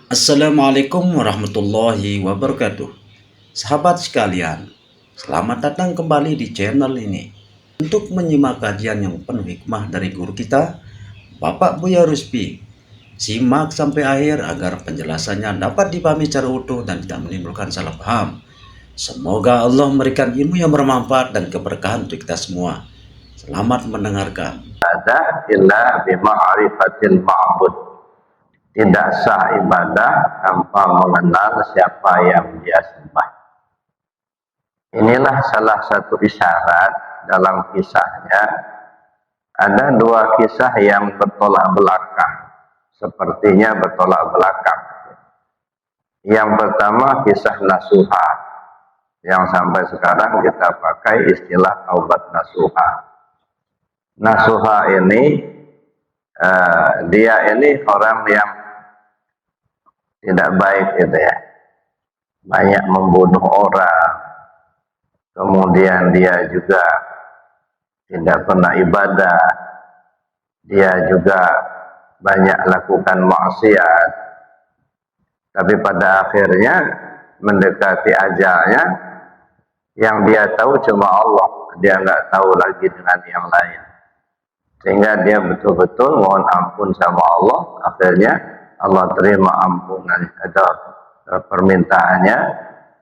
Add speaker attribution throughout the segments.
Speaker 1: Assalamualaikum warahmatullahi wabarakatuh. Sahabat sekalian, selamat datang kembali di channel ini untuk menyimak kajian yang penuh hikmah dari guru kita, Bapak Buya Ruspi. Simak sampai akhir agar penjelasannya dapat dipahami secara utuh dan tidak menimbulkan salah paham. Semoga Allah memberikan ilmu yang bermanfaat dan keberkahan untuk kita semua. Selamat mendengarkan.
Speaker 2: Ada illa bima'rifatil ma'bud. Tidak sah ibadah tanpa mengenal siapa yang dia sembah. Inilah salah satu isyarat dalam kisahnya. Ada dua kisah yang bertolak belakang. Sepertinya bertolak belakang. Yang pertama kisah nasuha. Yang sampai sekarang kita pakai istilah taubat nasuha. Nasuha ini dia ini orang yang tidak baik gitu ya, banyak membunuh orang, kemudian dia juga tidak pernah ibadah, dia juga banyak lakukan maksiat, tapi pada akhirnya mendekati ajalnya, yang dia tahu cuma Allah, dia nggak tahu lagi dengan yang lain, sehingga dia betul-betul mohon ampun sama Allah. Akhirnya Allah terima ampunan atau permintaannya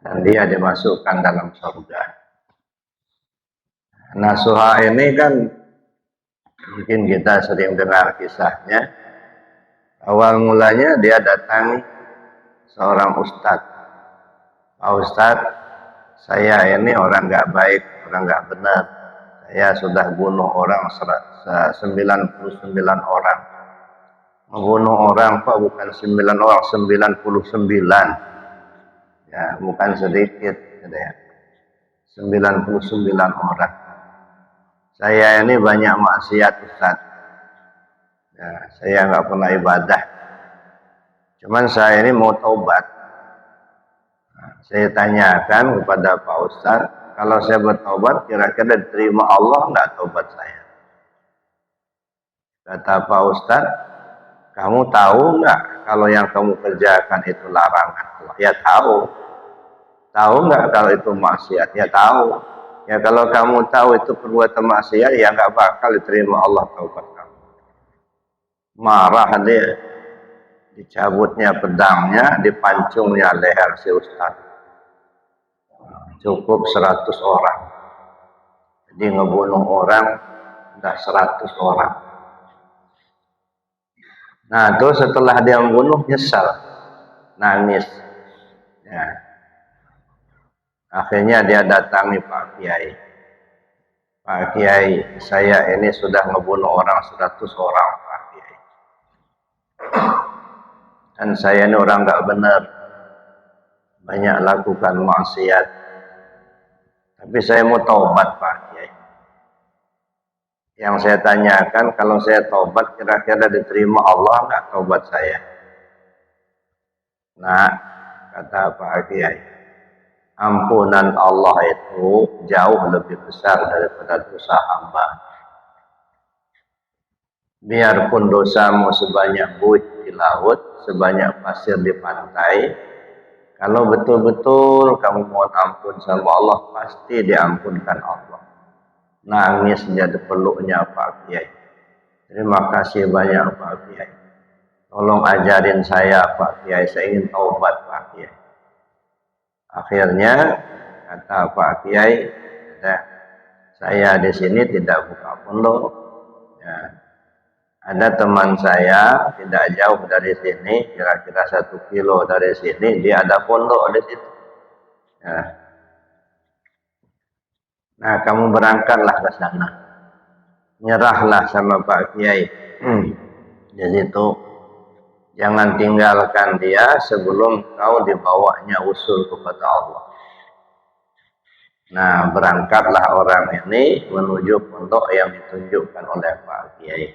Speaker 2: dan dia dimasukkan dalam surga. Nasuha ini kan mungkin kita sering dengar kisahnya. Awal mulanya dia datangi seorang ustadz. Pak Ustadz, saya ini orang nggak baik, orang nggak benar. Saya sudah bunuh orang 99 orang. Membunuh orang Pak bukan 9 orang, 99. Ya, bukan sedikit gitu ya. 99 orang. Saya ini banyak maksiat Ustaz. Ya, saya nggak pernah ibadah. Cuman saya ini mau taubat. Nah, saya tanyakan kepada Pak Ustaz, kalau saya bertobat kira-kira diterima Allah nggak taubat saya? Kata Pak Ustaz, kamu tahu nggak kalau yang kamu kerjakan itu larangan Allah? Ya tahu. Tahu nggak kalau itu maksiat? Ya tahu. Ya kalau kamu tahu itu perbuatan maksiat, ya nggak bakal diterima Allah taubat kamu. Marah dia, dicabutnya pedangnya, dipancungnya leher si Ustaz. Cukup 100 orang. Jadi ngebunuh orang udah 100 orang. Nah, terus setelah dia membunuh nyesal, nangis. Ya. Akhirnya dia datangi Pak Kiai. Pak Kiai, saya ini sudah ngebunuh orang 100 orang Pak Kiai. Dan saya ini orang nggak benar, banyak lakukan maksiat. Tapi saya mau taubat Pak Kiai. Yang saya tanyakan, kalau saya taubat kira-kira diterima Allah nggak taubat saya? Nah, kata Pak Kiai, ampunan Allah itu jauh lebih besar daripada dosa hamba. Biarpun dosamu sebanyak buih di laut, sebanyak pasir di pantai, kalau betul-betul kamu mohon ampun sama Allah, pasti diampunkan Allah. Nangis dia di peluknya Pak Kiai. Terima kasih banyak Pak Kiai. Tolong ajarin saya Pak Kiai, saya ingin taubat Pak Kiai. Akhirnya kata Pak Kiai, saya di sini tidak buka pondok. Ya. Ada teman saya tidak jauh dari sini, kira-kira 1 kilo dari sini, dia ada pondok di situ. Ya. Nah, kamu berangkatlah ke sana. Nyerahlah sama Pak Kiai. Di situ jangan tinggalkan dia sebelum kau dibawanya usul kepada Allah. Nah, berangkatlah orang ini menuju pondok yang ditunjukkan oleh Pak Kiai.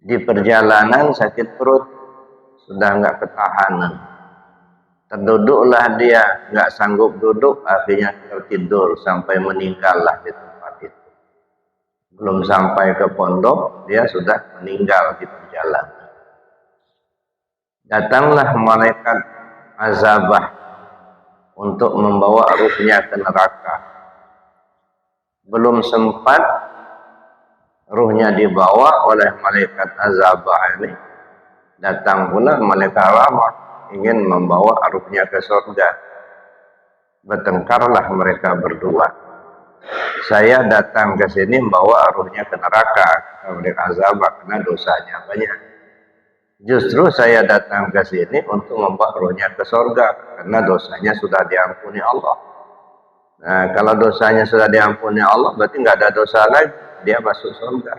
Speaker 2: Di perjalanan sakit perut, sudah nggak ketahanan. Terduduklah dia, nggak sanggup duduk, akhirnya tertidur sampai meninggallah di tempat itu. Belum sampai ke pondok, dia sudah meninggal di perjalanan. datanglah malaikat azabah untuk membawa ruhnya ke neraka. Belum sempat ruhnya dibawa oleh malaikat azabah ini, datang pula malaikat rahmat ingin membawa ruhnya ke surga. Bertengkarlah mereka berdua. Saya datang ke sini membawa ruhnya ke neraka, malaikat azabah, karena dosanya banyak. Justru saya datang ke sini untuk membawa ruhnya ke surga, karena dosanya sudah diampuni Allah. Nah, kalau dosanya sudah diampuni Allah, berarti nggak ada dosa lagi, dia masuk surga.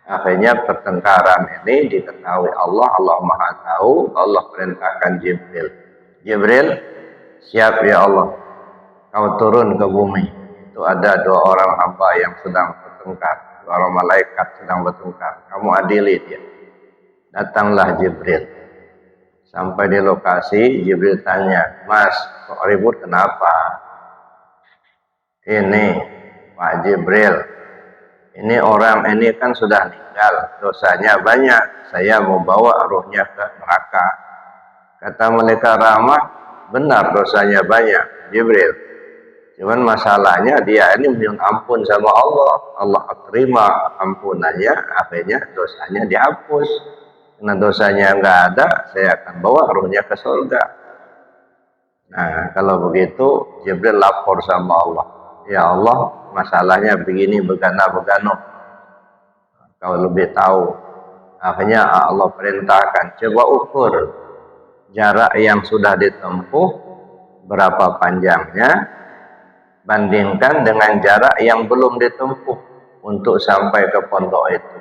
Speaker 2: Akhirnya pertengkaran ini diketahui Allah, Allah Maha Tahu. Allah perintahkan Jibril, Jibril, siap ya Allah, kau turun ke bumi. Itu ada dua orang hamba yang sedang bertengkar, dua orang malaikat sedang bertengkar, kamu adili dia. Datanglah Jibril. Sampai di lokasi, Jibril tanya, Mas, kok ribut kenapa? Ini Pak Jibril, ini orang ini kan sudah meninggal, dosanya banyak, saya mau bawa ruhnya ke neraka. Kata malaikat rahmat, benar dosanya banyak Jibril, cuman masalahnya dia ini minta ampun sama Allah, Allah terima ampunannya, akhirnya dosanya dihapus. Karena dosanya nggak ada, saya akan bawa ruhnya ke surga. Nah, kalau begitu Jibril lapor sama Allah, ya Allah, masalahnya begini, begana. Kau lebih tahu. Akhirnya Allah perintahkan, coba ukur jarak yang sudah ditempuh, berapa panjangnya, bandingkan dengan jarak yang belum ditempuh untuk sampai ke pondok itu.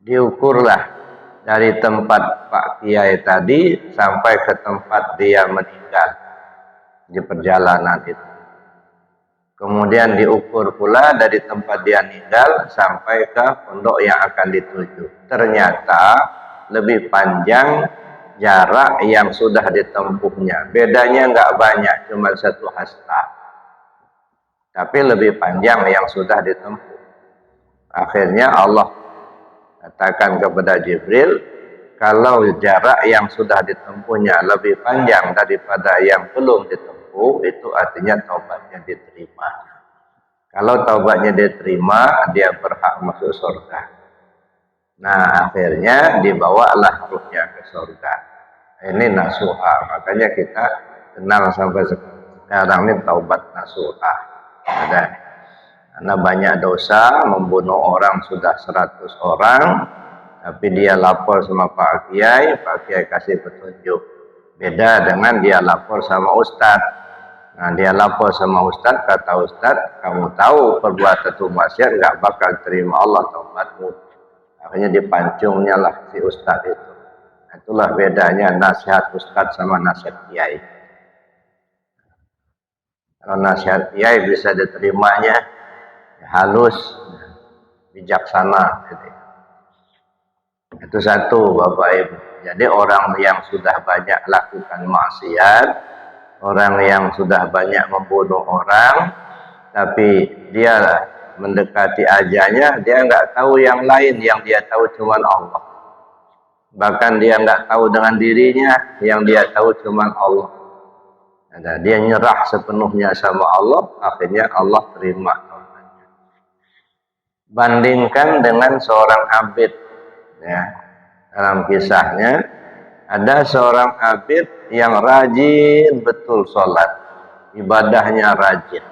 Speaker 2: Diukurlah dari tempat Pak Kiai tadi sampai ke tempat dia meninggal di perjalanan itu. Kemudian diukur pula dari tempat dia meninggal sampai ke pondok yang akan dituju. Ternyata lebih panjang jarak yang sudah ditempuhnya. Bedanya nggak banyak, cuma 1 hasta. Tapi lebih panjang yang sudah ditempuh. Akhirnya Allah katakan kepada Jibril, kalau jarak yang sudah ditempuhnya lebih panjang daripada yang belum ditempuh, itu artinya taubatnya diterima. Kalau taubatnya diterima, dia berhak masuk surga. Nah, akhirnya dibawalah ruhnya ke surga. Ini nasuha, makanya kita kenal sampai sekarang ini taubat nasuha. Ada. Karena banyak dosa, membunuh orang sudah 100 orang, tapi dia lapor sama Pak Kiai kasih petunjuk. Beda dengan dia lapor sama Ustadz. Nah, dia lapor sama Ustadz, kata Ustadz, kamu tahu perbuatan itu maksiat, nggak bakal terima Allah taubatmu. Akhirnya dipancungnya lah si Ustadz itu. Itulah bedanya nasihat Ustadz sama nasihat Kiai. Kalau nasihat Kiai bisa diterimanya halus, bijaksana gitu. Itu satu, Bapak Ibu. Jadi orang yang sudah banyak lakukan maksiat, orang yang sudah banyak membunuh orang, tapi dia mendekati ajalnya, dia nggak tahu yang lain, yang dia tahu cuma Allah. Bahkan dia nggak tahu dengan dirinya, yang dia tahu cuma Allah. Nah, dia nyerah sepenuhnya sama Allah, akhirnya Allah terima. Bandingkan dengan seorang abid, ya. Dalam kisahnya ada seorang abid yang rajin betul sholat, ibadahnya rajin,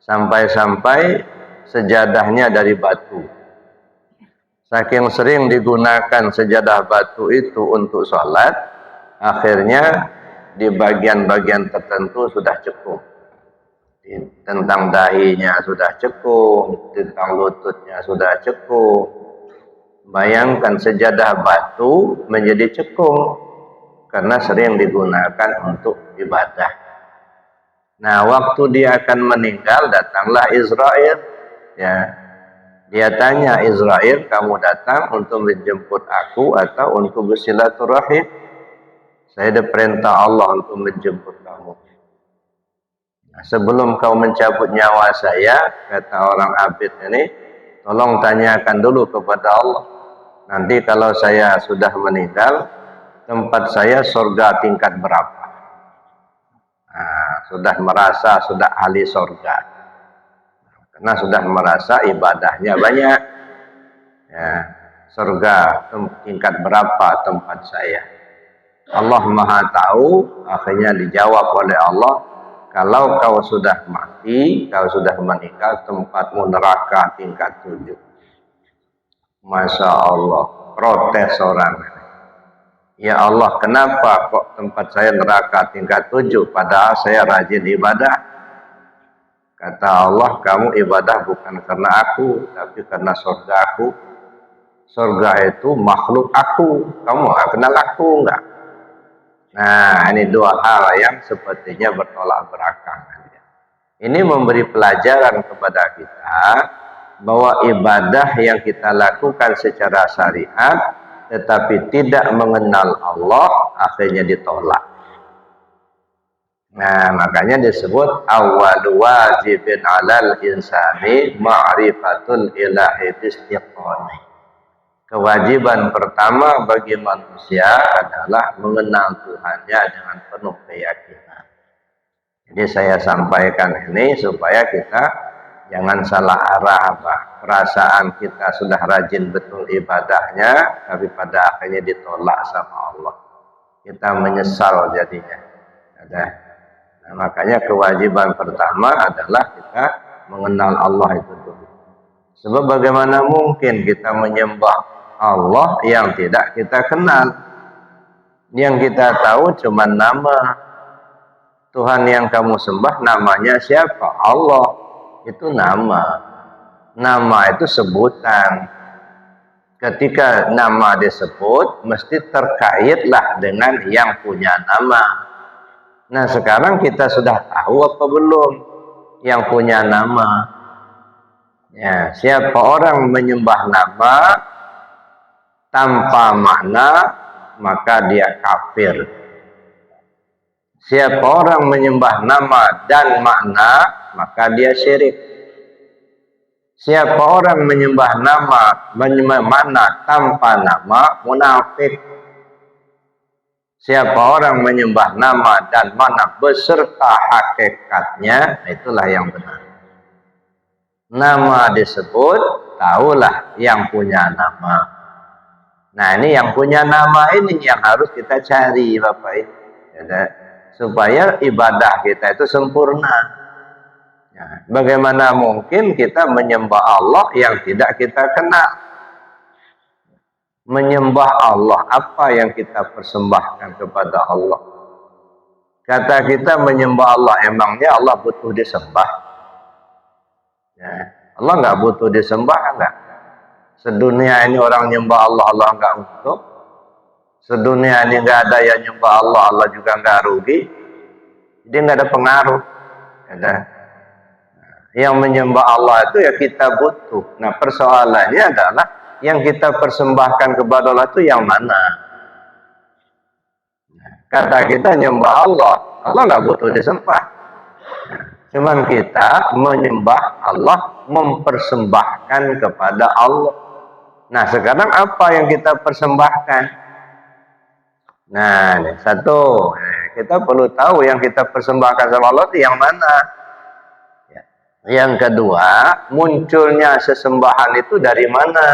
Speaker 2: sampai-sampai sejadahnya dari batu. Saking sering digunakan sejadah batu itu untuk sholat, akhirnya di bagian-bagian tertentu sudah cukup. Tentang dahinya sudah cukup, tentang lututnya sudah cukup. Bayangkan sejadah batu menjadi cekung karena sering digunakan untuk ibadah. Nah, waktu dia akan meninggal, datanglah Israel. Ya, dia tanya, Israel, kamu datang untuk menjemput aku atau untuk bersilaturahim? Saya ada perintah Allah untuk menjemput kamu. Sebelum kau mencabut nyawa saya, kata orang abid ini, tolong tanyakan dulu kepada Allah. nanti kalau saya sudah meninggal, tempat saya surga tingkat berapa? Nah, sudah merasa sudah ahli surga, karena sudah merasa ibadahnya banyak. Ya, surga tingkat berapa tempat saya? Allah Maha tahu. Akhirnya dijawab oleh Allah, kalau kau sudah mati, kau sudah meninggal, tempatmu neraka tingkat 7. Masya Allah, protes orang. Ya Allah, kenapa kok tempat saya neraka tingkat 7, padahal saya rajin ibadah? Kata Allah, kamu ibadah bukan karena aku, tapi karena surga aku. Surga itu makhluk aku, kamu gak kenal aku enggak? Nah, ini dua hal yang sepertinya bertolak belakang. Ini memberi pelajaran kepada kita bahwa ibadah yang kita lakukan secara syariat tetapi tidak mengenal Allah akhirnya ditolak. Nah, makanya disebut awwal wajibin 'alal insani ma'rifatul ilahi istiqamah. Kewajiban pertama bagi manusia adalah mengenal Tuhannya dengan penuh keyakinan. Jadi saya sampaikan ini supaya kita jangan salah arah, Pak. Perasaan kita sudah rajin betul ibadahnya, tapi pada akhirnya ditolak sama Allah. Kita menyesal jadinya. Nah, makanya kewajiban pertama adalah kita mengenal Allah itu dulu. Sebab bagaimana mungkin kita menyembah Allah yang tidak kita kenal? Yang kita tahu cuma nama. Tuhan yang kamu sembah namanya siapa? Allah. Itu nama. Nama itu sebutan. Ketika nama disebut, mesti terkaitlah dengan yang punya nama. Nah, sekarang kita sudah tahu apa belum yang punya nama? Ya, siapa orang menyembah nama tanpa makna, maka dia kafir. Siapa orang menyembah nama dan makna, maka dia syirik. Siapa orang menyembah nama, menyembah makna tanpa nama, munafik. Siapa orang menyembah nama dan makna beserta hakikatnya, itulah yang benar. Nama disebut, tahulah yang punya nama. Nah, ini yang punya nama ini yang harus kita cari, Bapak Ibu, ya, supaya ibadah kita itu sempurna. Ya, bagaimana mungkin kita menyembah Allah yang tidak kita kenal? Menyembah Allah, apa yang kita persembahkan kepada Allah? Kata kita menyembah Allah, emangnya Allah butuh disembah? Ya, Allah nggak butuh disembah, enggak? Sedunia ini orang nyembah Allah, Allah nggak untung. Sedunia ini nggak ada yang nyembah Allah, Allah juga nggak rugi. Jadi nggak ada pengaruh. Ada. Yang menyembah Allah itu ya kita butuh. Nah, persoalannya adalah yang kita persembahkan kepada Allah itu yang mana? Kata kita nyembah Allah, Allah nggak butuh disembah. Cuman kita menyembah Allah, mempersembahkan kepada Allah. Nah, sekarang apa yang kita persembahkan? Nah, satu, kita perlu tahu yang kita persembahkan sama Allah itu yang mana. Yang kedua, munculnya sesembahan itu dari mana?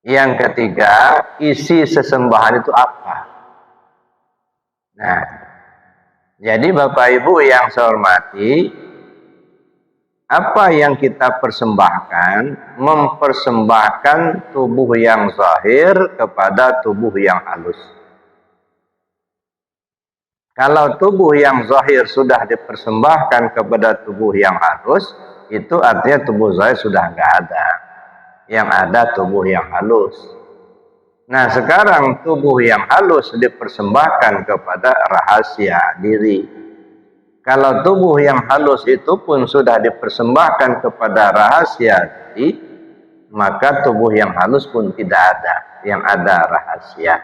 Speaker 2: Yang ketiga, isi sesembahan itu apa? Nah, jadi Bapak Ibu yang saya hormati, apa yang kita persembahkan, mempersembahkan tubuh yang zahir kepada tubuh yang halus. Kalau tubuh yang zahir sudah dipersembahkan kepada tubuh yang halus, itu artinya tubuh zahir sudah nggak ada. Yang ada tubuh yang halus. Nah, sekarang tubuh yang halus dipersembahkan kepada rahasia diri. Kalau tubuh yang halus itu pun sudah dipersembahkan kepada rahasia diri, maka tubuh yang halus pun tidak ada. Yang ada rahasia.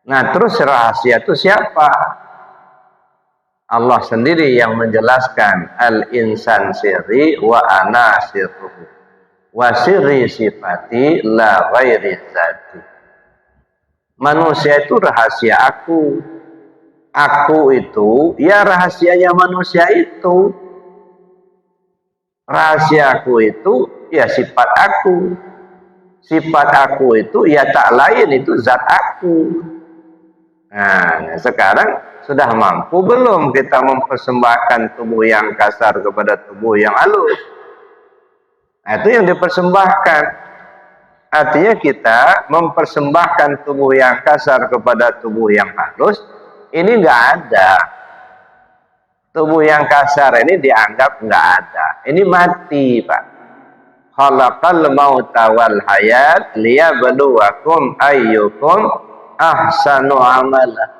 Speaker 2: Nah, terus rahasia itu siapa? Allah sendiri yang menjelaskan al-insan sirri wa ana sirruhu wa sirri sifati la ghairi zati. Manusia itu rahasia aku. Aku itu ya rahasianya manusia itu. Rahasia aku itu ya sifat aku. Sifat aku itu ya tak lain itu zat aku. Nah, sekarang sudah mampu belum kita mempersembahkan tubuh yang kasar kepada tubuh yang halus? Nah, itu yang dipersembahkan. Artinya kita mempersembahkan tubuh yang kasar kepada tubuh yang halus, ini nggak ada. Tubuh yang kasar ini dianggap nggak ada. Ini mati, Pak. Khalaqal mauta wal hayat liyabluwakum ayyukum ahsanu amala.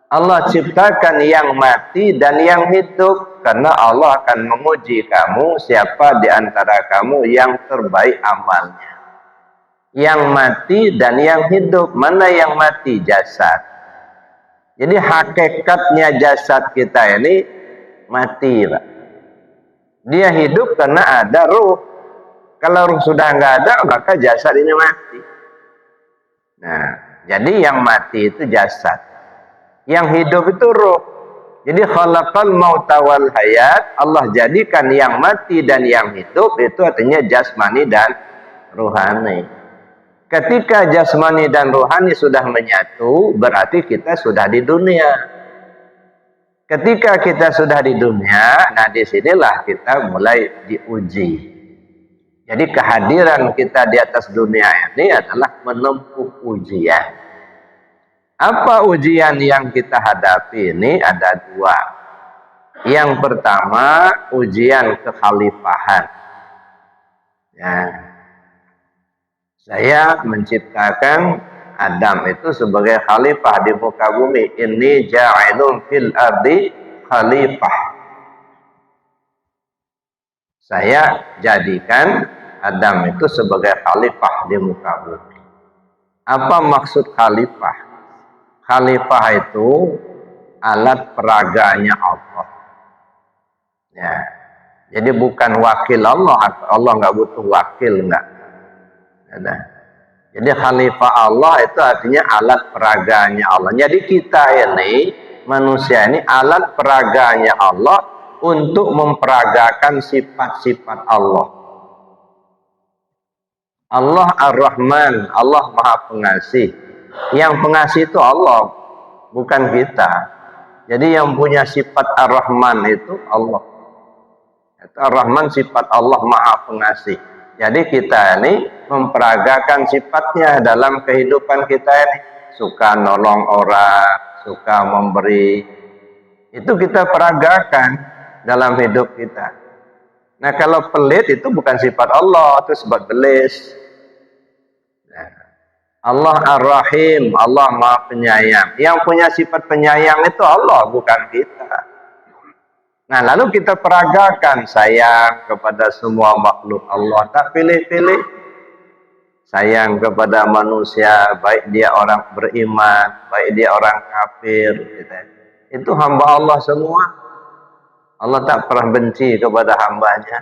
Speaker 2: Allah ciptakan yang mati dan yang hidup karena Allah akan menguji kamu siapa di antara kamu yang terbaik amalnya. Yang mati dan yang hidup, mana yang mati? Jasad. Jadi hakikatnya jasad kita ini mati, Pak. Dia hidup karena ada ruh. Kalau ruh sudah nggak ada, maka jasad ini mati. Nah, jadi yang mati itu jasad. Yang hidup itu ruh. Jadi khalaqal mauta wal hayat, Allah jadikan yang mati dan yang hidup itu artinya jasmani dan rohani. Ketika jasmani dan rohani sudah menyatu, berarti kita sudah di dunia. Ketika kita sudah di dunia, nah disinilah kita mulai diuji. Jadi kehadiran kita di atas dunia ini adalah menempuh ujian. Apa ujian yang kita hadapi ini? Ada dua. Yang pertama, ujian kekhalifahan. Ya. Saya menciptakan Adam itu sebagai khalifah di muka bumi. Inni ja'ilun fil ardi khalifah. Saya jadikan Adam itu sebagai khalifah di muka bumi. Apa maksud khalifah? Khalifah itu alat peraganya Allah. Ya. Jadi bukan wakil Allah. Allah nggak butuh wakil, nggak. Ya. Jadi khalifah Allah itu artinya alat peraganya Allah. Jadi kita ini, manusia ini alat peraganya Allah untuk memperagakan sifat-sifat Allah. Allah Ar-Rahman, Allah Maha Pengasih. Yang pengasih itu Allah, bukan kita. Jadi yang punya sifat Ar-Rahman itu Allah. Ar-Rahman sifat Allah Maha Pengasih. Jadi kita ini memperagakan sifatnya dalam kehidupan kita ini. Suka nolong orang, suka memberi. Itu kita peragakan dalam hidup kita. Nah kalau pelit itu bukan sifat Allah, itu sifat belis. Allah Ar-Rahim, Allah Maha Penyayang. Yang punya sifat penyayang itu Allah, bukan kita. Nah, lalu kita peragakan sayang kepada semua makhluk Allah. Tak pilih-pilih. Sayang kepada manusia, baik dia orang beriman, baik dia orang kafir. Itu hamba Allah semua. Allah tak pernah benci kepada hambanya.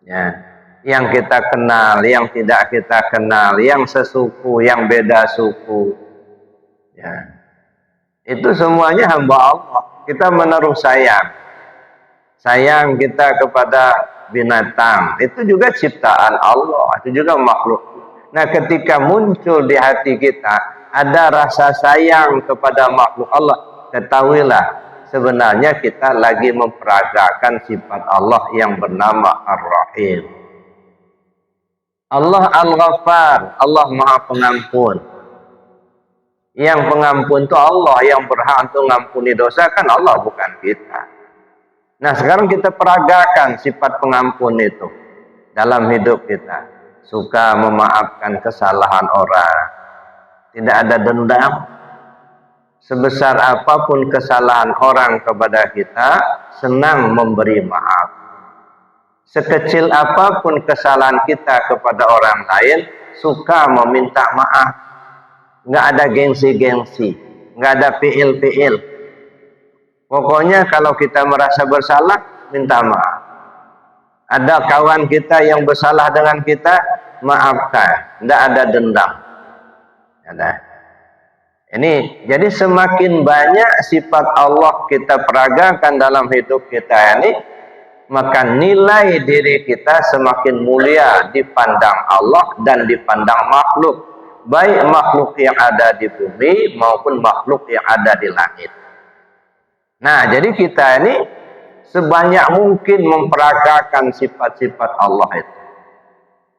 Speaker 2: Ya. Yang kita kenal, yang tidak kita kenal, yang sesuku, yang beda suku. Ya. Itu semuanya hamba Allah. Kita menaruh sayang. Sayang kita kepada binatang. Itu juga ciptaan Allah. Itu juga makhluk. Nah ketika muncul di hati kita, ada rasa sayang kepada makhluk Allah. Ketahuilah, sebenarnya kita lagi memperagakan sifat Allah yang bernama Ar-Rahim. Allah Al-Ghaffar, Allah Maha Pengampun. Yang pengampun itu Allah, yang berhak untuk mengampuni dosa kan Allah, bukan kita. Nah sekarang kita peragakan sifat pengampun itu dalam hidup kita. Suka memaafkan kesalahan orang. Tidak ada dendam. Sebesar apapun kesalahan orang kepada kita, senang memberi maaf. Sekecil apapun kesalahan kita kepada orang lain, suka meminta maaf. Nggak ada gengsi-gengsi, nggak ada piil-piil. Pokoknya kalau kita merasa bersalah, minta maaf. Ada kawan kita yang bersalah dengan kita, maafkan, tidak ada dendam. Ada. Ini jadi semakin banyak sifat Allah kita peragakan dalam hidup kita ini, maka nilai diri kita semakin mulia dipandang Allah dan dipandang makhluk, baik makhluk yang ada di bumi maupun makhluk yang ada di langit. Nah, jadi kita ini sebanyak mungkin memperagakan sifat-sifat Allah itu.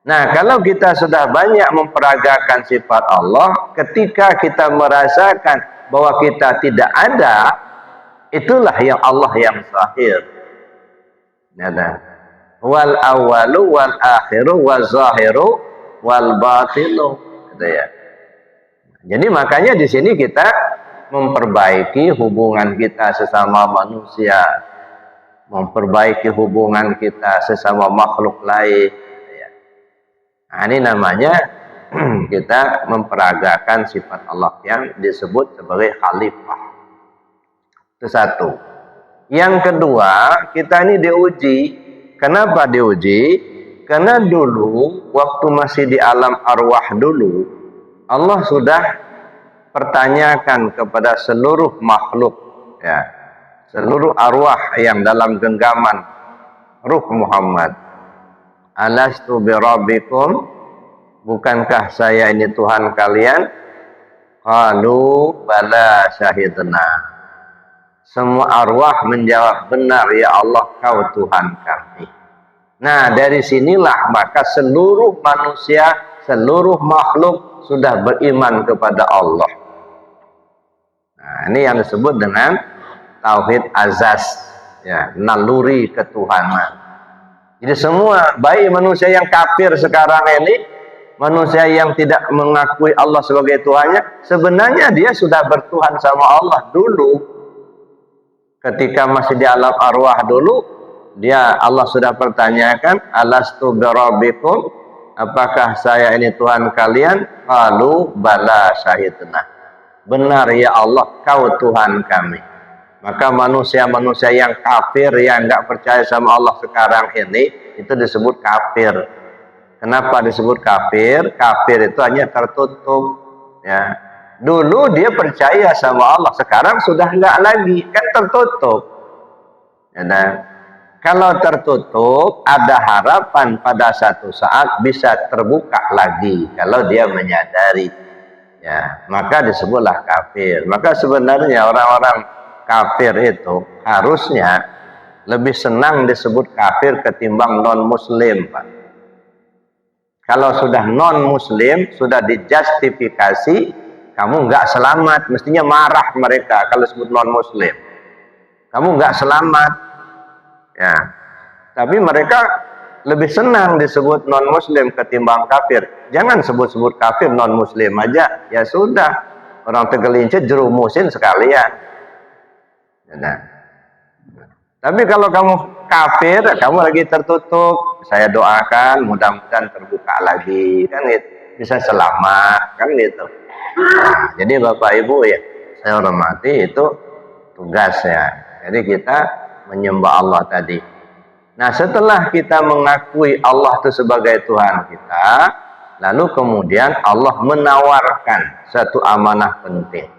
Speaker 2: Nah, kalau kita sudah banyak memperagakan sifat Allah, ketika kita merasakan bahwa kita tidak ada, itulah yang Allah yang zahir. Wal awalu wal akhiru wal zahiru wal batinu. Jadi makanya di sini kita memperbaiki hubungan kita sesama manusia, memperbaiki hubungan kita sesama makhluk lain. Nah, ini namanya kita memperagakan sifat Allah yang disebut sebagai khalifah. Itu satu. Yang kedua, kita ini diuji. Kenapa diuji? Karena dulu, waktu masih di alam arwah dulu, Allah sudah pertanyakan kepada seluruh makhluk, ya, seluruh arwah yang dalam genggaman ruh Muhammad, alastu birabbikum, bukankah saya ini Tuhan kalian? Qalu bala syahidna. Semua arwah menjawab, benar ya Allah, kau Tuhan kami. Nah, dari sinilah maka seluruh manusia, seluruh makhluk sudah beriman kepada Allah. Nah, ini yang disebut dengan tauhid azaz, ya, naluri ketuhanan. Jadi semua, baik manusia yang kafir sekarang ini, manusia yang tidak mengakui Allah sebagai Tuhannya, sebenarnya dia sudah bertuhan sama Allah dulu. Ketika masih di alam arwah dulu, Allah sudah pertanyakan, alastu birabbikum, apakah saya ini Tuhan kalian? Qalu bala syahidna. Benar ya Allah, kau Tuhan kami. Maka manusia-manusia yang kafir, yang nggak percaya sama Allah sekarang ini, itu disebut kafir. Kenapa disebut kafir? Kafir itu hanya tertutup, ya. Dulu dia percaya sama Allah, sekarang sudah nggak lagi, kan tertutup. Ya, nah, kalau tertutup, ada harapan pada satu saat bisa terbuka lagi kalau dia menyadari. Ya, maka disebutlah kafir. Maka sebenarnya orang-orang kafir itu harusnya lebih senang disebut kafir ketimbang non-muslim, Pak. Kalau sudah non-muslim, sudah dijustifikasi, kamu nggak selamat, mestinya marah mereka kalau disebut non-muslim. Kamu nggak selamat, ya. Tapi mereka lebih senang disebut non-muslim ketimbang kafir. Jangan sebut-sebut kafir, non-muslim aja. Ya sudah, orang Tegelincir jerumusin sekalian. Nah. Tapi kalau kamu kafir, kamu lagi tertutup, saya doakan mudah-mudahan terbuka lagi, kan gitu. Bisa selamat, kan gitu. Nah, jadi Bapak Ibu ya, saya hormati, itu tugasnya. Jadi kita menyembah Allah tadi. Nah, setelah kita mengakui Allah itu sebagai Tuhan kita, lalu kemudian Allah menawarkan satu amanah penting.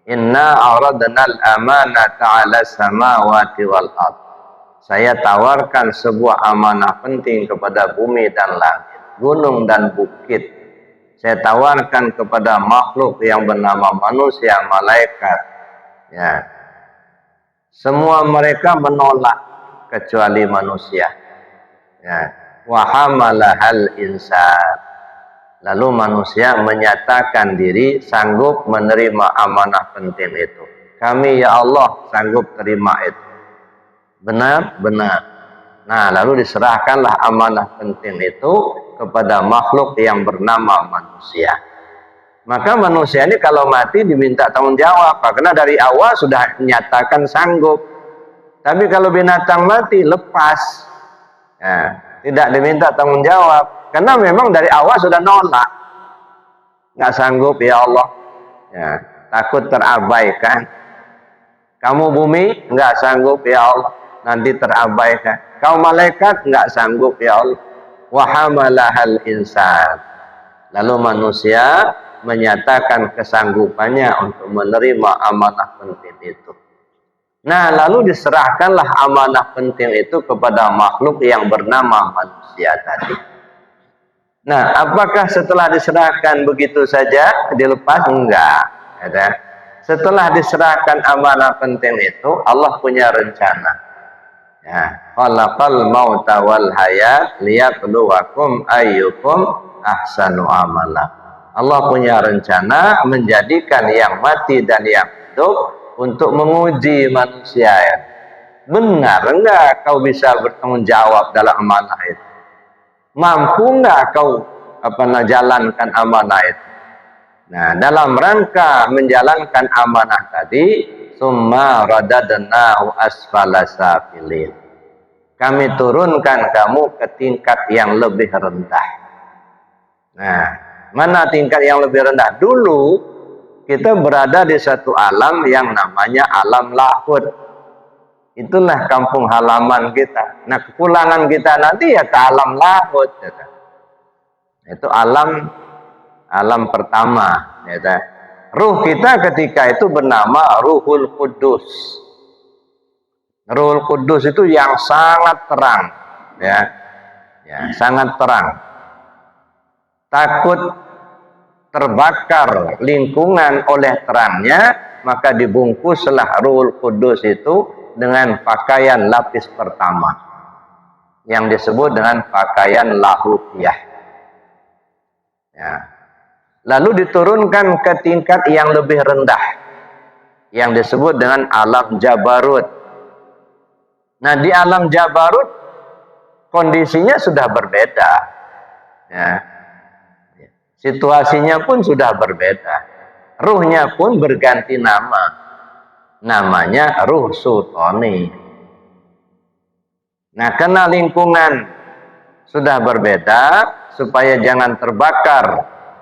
Speaker 2: Inna aradna al-amanata 'ala samawati wal ard. Saya tawarkan sebuah amanah penting kepada bumi dan langit, gunung dan bukit. Saya tawarkan kepada makhluk yang bernama manusia, malaikat. Ya. Semua mereka menolak kecuali manusia. Ya. Wa hamalahal insan. Lalu manusia menyatakan diri sanggup menerima amanah penting itu. Kami ya Allah sanggup terima itu. Benar? Benar. Nah, lalu diserahkanlah amanah penting itu kepada makhluk yang bernama manusia. Maka manusia ini kalau mati diminta tanggung jawab, karena dari awal sudah menyatakan sanggup. Tapi kalau binatang mati lepas, ya, tidak diminta tanggung jawab, karena memang dari awal sudah nolak, nggak sanggup ya Allah, ya, takut terabaikan. Kamu bumi nggak sanggup ya Allah, nanti terabaikan. Kaum malaikat nggak sanggup ya Allah. Wa hamalahal insan. Lalu manusia menyatakan kesanggupannya untuk menerima amanah penting itu. Nah, lalu diserahkanlah amanah penting itu kepada makhluk yang bernama manusia tadi. Nah, apakah setelah diserahkan begitu saja dilepas? Enggak. Ya. Setelah diserahkan amanah penting itu, Allah punya rencana. Ya, khalaqal mauta wal hayat liyabluwakum ayyukum ahsanu amala. Allah punya rencana menjadikan yang mati dan yang hidup untuk menguji manusia. Ya. Benar enggak kau bisa bertanggung jawab dalam amanah itu? Mampu enggak kau jalankan amanah itu? Nah, dalam rangka menjalankan amanah tadi, summa radadnahu asfala safilin. Kami turunkan kamu ke tingkat yang lebih rendah. Nah, mana tingkat yang lebih rendah? Dulu kita berada di satu alam yang namanya alam lahud. Itulah kampung halaman kita. Nah, kepulangan kita nanti ya ke alam lahud. Itu alam pertama. Ruh kita ketika itu bernama Ruhul Kudus. Ruhul Kudus itu yang sangat terang, ya, sangat terang. Takut terbakar lingkungan oleh terangnya, maka dibungkuslah Ruhul Kudus itu dengan pakaian lapis pertama, yang disebut dengan pakaian lahutiyah. Ya. Lalu diturunkan ke tingkat yang lebih rendah, yang disebut dengan alam Jabarut. Nah, di alam Jabarut kondisinya sudah berbeda. Ya. Situasinya pun sudah berbeda. Ruhnya pun berganti nama. Namanya Ruh Sultani. Nah, karena lingkungan sudah berbeda, supaya jangan terbakar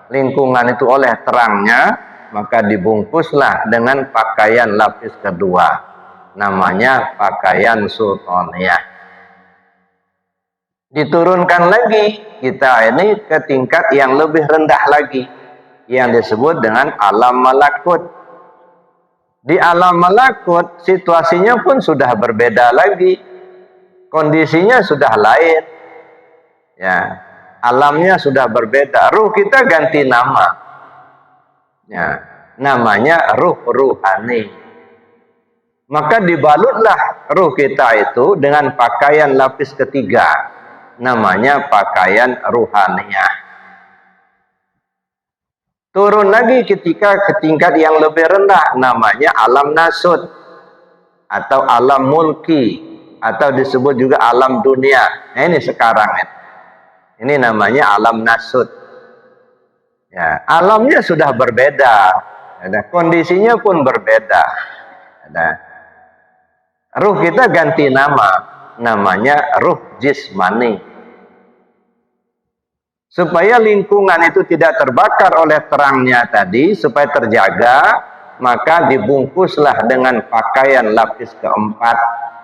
Speaker 2: lingkungan itu oleh terangnya, maka dibungkuslah dengan pakaian lapis kedua. Namanya pakaian sultaniyah. Diturunkan lagi kita ini ke tingkat yang lebih rendah lagi, yang disebut dengan alam malakut. Di alam malakut situasinya pun sudah berbeda lagi, kondisinya sudah lain, ya, alamnya sudah berbeda. Ruh kita ganti nama, ya, namanya ruh ruhani. Maka dibalutlah ruh kita itu dengan pakaian lapis ketiga, namanya pakaian ruhaniyah. Turun lagi ketika ke tingkat yang lebih rendah, namanya alam nasut atau alam mulki, atau disebut juga alam dunia. Nah, ini sekarang ini namanya alam nasut. Ya, alamnya sudah berbeda, kondisinya pun berbeda. Ruh kita ganti nama, namanya ruh jismani. Supaya lingkungan itu tidak terbakar oleh terangnya tadi, supaya terjaga, maka dibungkuslah dengan pakaian lapis keempat,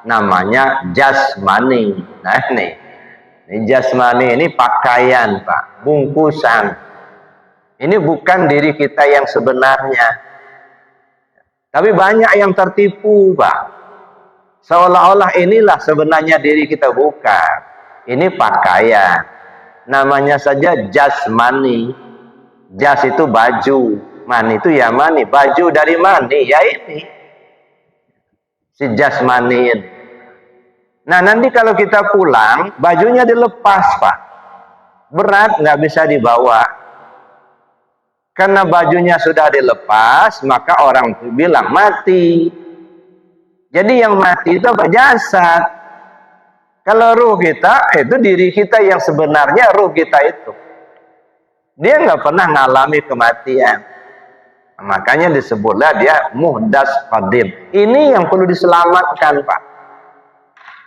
Speaker 2: namanya jasmani. Nah, ini jasmani ini pakaian, Pak, bungkusan. Ini bukan diri kita yang sebenarnya. Tapi banyak yang tertipu, Pak. Seolah-olah inilah sebenarnya diri kita, bukan. Ini pakaian. Namanya saja jasmani. Jas itu baju, mani itu ya mani. Baju dari mani, ya ini. Si jasmani ini. Nah, nanti kalau kita pulang, bajunya dilepas, Pak. Berat, nggak bisa dibawa. Karena bajunya sudah dilepas, maka orang bilang mati. Jadi yang mati itu apa? Jasad. Kalau ruh kita, itu diri kita yang sebenarnya, ruh kita itu. Dia nggak pernah ngalami kematian. Makanya disebutlah dia muhdas qadim. Ini yang perlu diselamatkan, Pak.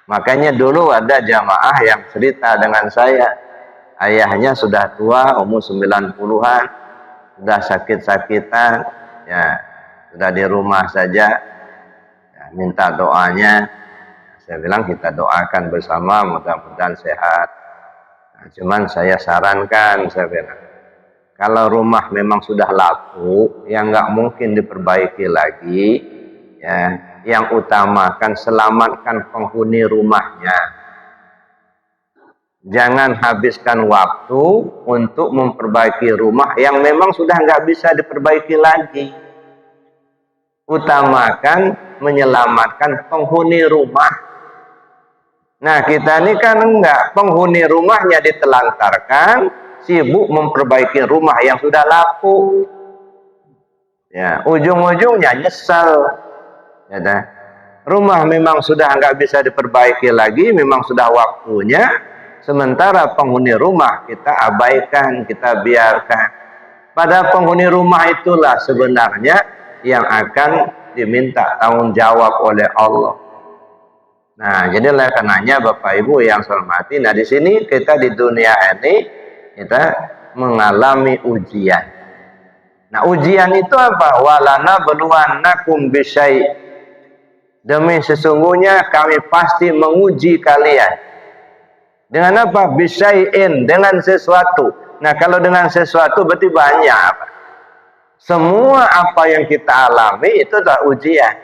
Speaker 2: Makanya dulu ada jamaah yang cerita dengan saya. Ayahnya sudah tua, umur 90-an. Sudah sakit-sakitan. Ya, sudah di rumah saja. Minta doanya, Saya bilang kita doakan bersama, mudah-mudahan sehat. Nah, cuman saya sarankan, saya bilang, kalau rumah memang sudah laku, yang nggak mungkin diperbaiki lagi, ya, yang utamakan selamatkan penghuni rumahnya. Jangan habiskan waktu untuk memperbaiki rumah yang memang sudah nggak bisa diperbaiki lagi. Utamakan menyelamatkan penghuni rumah. Nah, kita ini kan enggak, penghuni rumahnya ditelantarkan, sibuk memperbaiki rumah yang sudah laku. Ya, ujung-ujungnya nyesal. Ya, dah. Rumah memang sudah nggak bisa diperbaiki lagi, memang sudah waktunya. Sementara penghuni rumah kita abaikan, kita biarkan. Pada penghuni rumah itulah sebenarnya yang akan diminta tanggung jawab oleh Allah. Nah, jadi oleh karenanya Bapak Ibu yang saya hormati, nah di sini kita di dunia ini kita mengalami ujian. Nah, ujian itu apa? Walana beluannakum bisyai. Demi sesungguhnya kami pasti menguji kalian. Dengan apa? Bisyai'in, dengan sesuatu. Nah, kalau dengan sesuatu berarti banyak. Semua apa yang kita alami itu adalah ujian.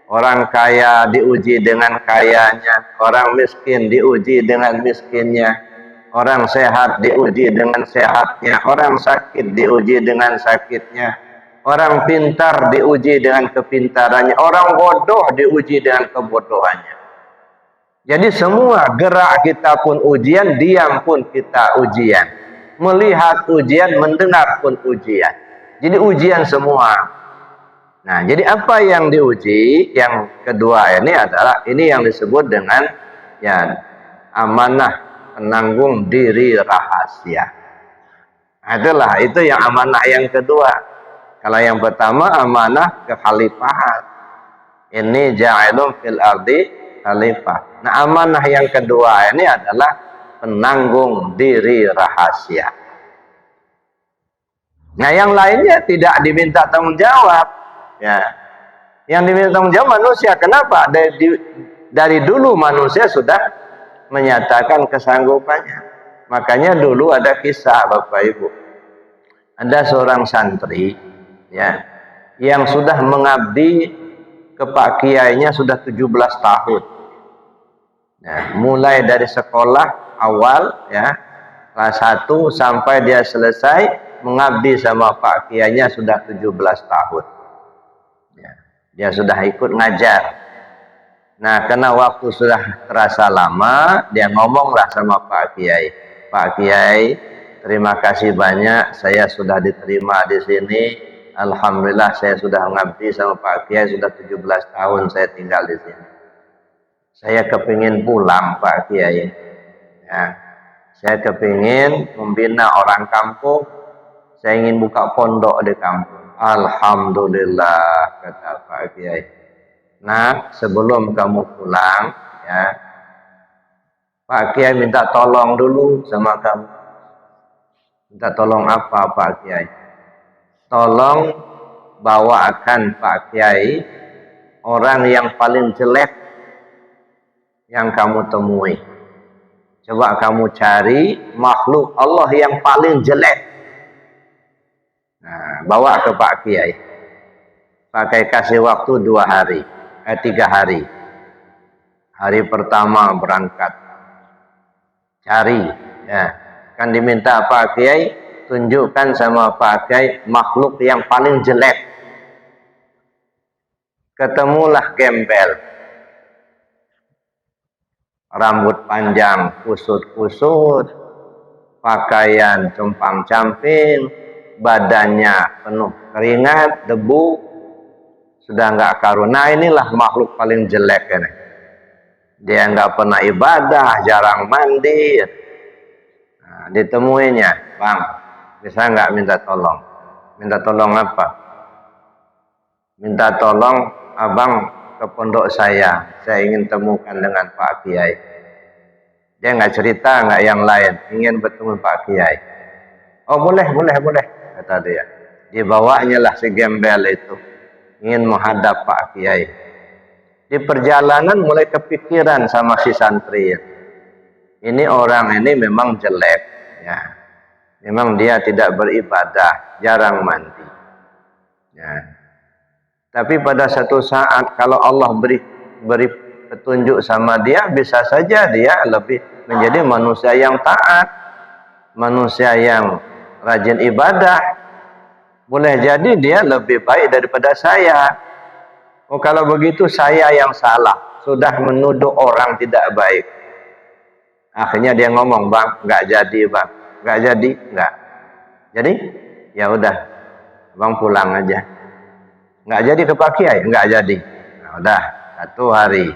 Speaker 2: Orang kaya diuji dengan kayanya, orang miskin diuji dengan miskinnya, orang sehat diuji dengan sehatnya, orang sakit diuji dengan sakitnya, orang pintar diuji dengan kepintarannya, orang bodoh diuji dengan kebodohannya. Jadi semua gerak kita pun ujian, diam pun kita ujian, melihat ujian, mendengar pun ujian. Jadi ujian semua. Nah, jadi apa yang diuji? Yang kedua ini adalah ini yang disebut dengan ya amanah penanggung diri rahasia. Nah, itu yang amanah yang kedua. Kalau yang pertama amanah kekhalifahan. Ini ja'ilun fil ardi khalifah. Nah, amanah yang kedua ini adalah penanggung diri rahasia. Nah, yang lainnya tidak diminta tanggung jawab. Ya, yang diminta tanggung jawab manusia. Kenapa? Dari dulu manusia sudah menyatakan kesanggupannya. Makanya dulu ada kisah Bapak Ibu. Ada seorang santri, ya, yang sudah mengabdi ke Pak Kiainya sudah 17 tahun. Ya, mulai dari sekolah awal, ya, kelas 1 sampai dia selesai mengabdi sama Pak Kiainya sudah 17 tahun. Dia sudah ikut ngajar. Nah, karena waktu sudah terasa lama, dia ngomonglah sama Pak Kiai. Pak Kiai, terima kasih banyak, saya sudah diterima di sini. Alhamdulillah saya sudah mengabdi sama Pak Kiai, sudah 17 tahun saya tinggal di sini. Saya kepingin pulang Pak Kiai. Ya, saya kepingin membina orang kampung. Saya ingin buka pondok di kampung. Alhamdulillah, kata Pak Kiai. Nah, sebelum kamu pulang, ya, Pak Kiai minta tolong dulu sama kamu. Minta tolong apa Pak Kiai? Tolong bawakan Pak Kiai orang yang paling jelek yang kamu temui. Coba kamu cari makhluk Allah yang paling jelek. Nah, bawa ke Pak Kiai. Pak Kiai kasih waktu 3 hari. Hari pertama berangkat. Cari, ya. Kan diminta Pak Kiai tunjukkan sama Pak Kiai makhluk yang paling jelek. Ketemulah gembel. Rambut panjang kusut-kusut, pakaian compang-camping, badannya penuh keringat, debu, sudah nggak karuan. Nah, inilah makhluk paling jelek ini. Dia nggak pernah ibadah, jarang mandi. Nah, ditemuinya, Bang, bisa nggak minta tolong? Minta tolong apa? Minta tolong abang ke pondok saya ingin temukan dengan Pak Kiai. Dia nggak cerita, nggak yang lain, ingin bertemu Pak Kiai. Oh, boleh, kata dia. Dibawanya lah si gembel itu ingin menghadap Pak Kiai. Di perjalanan mulai kepikiran sama si santri. Ini orang ini memang jelek, ya. Memang dia tidak beribadah, jarang mandi. Ya. Tapi pada satu saat kalau Allah beri petunjuk sama dia, bisa saja dia lebih menjadi manusia yang taat, manusia yang rajin ibadah. Boleh jadi dia lebih baik daripada saya. Oh, kalau begitu saya yang salah, sudah menuduh orang tidak baik. Akhirnya dia ngomong, bang, nggak jadi bang, nggak jadi, nggak. Jadi, ya udah, bang pulang aja. Nggak jadi ke Pak Kiai, nggak jadi. Nah, udah, 1 hari,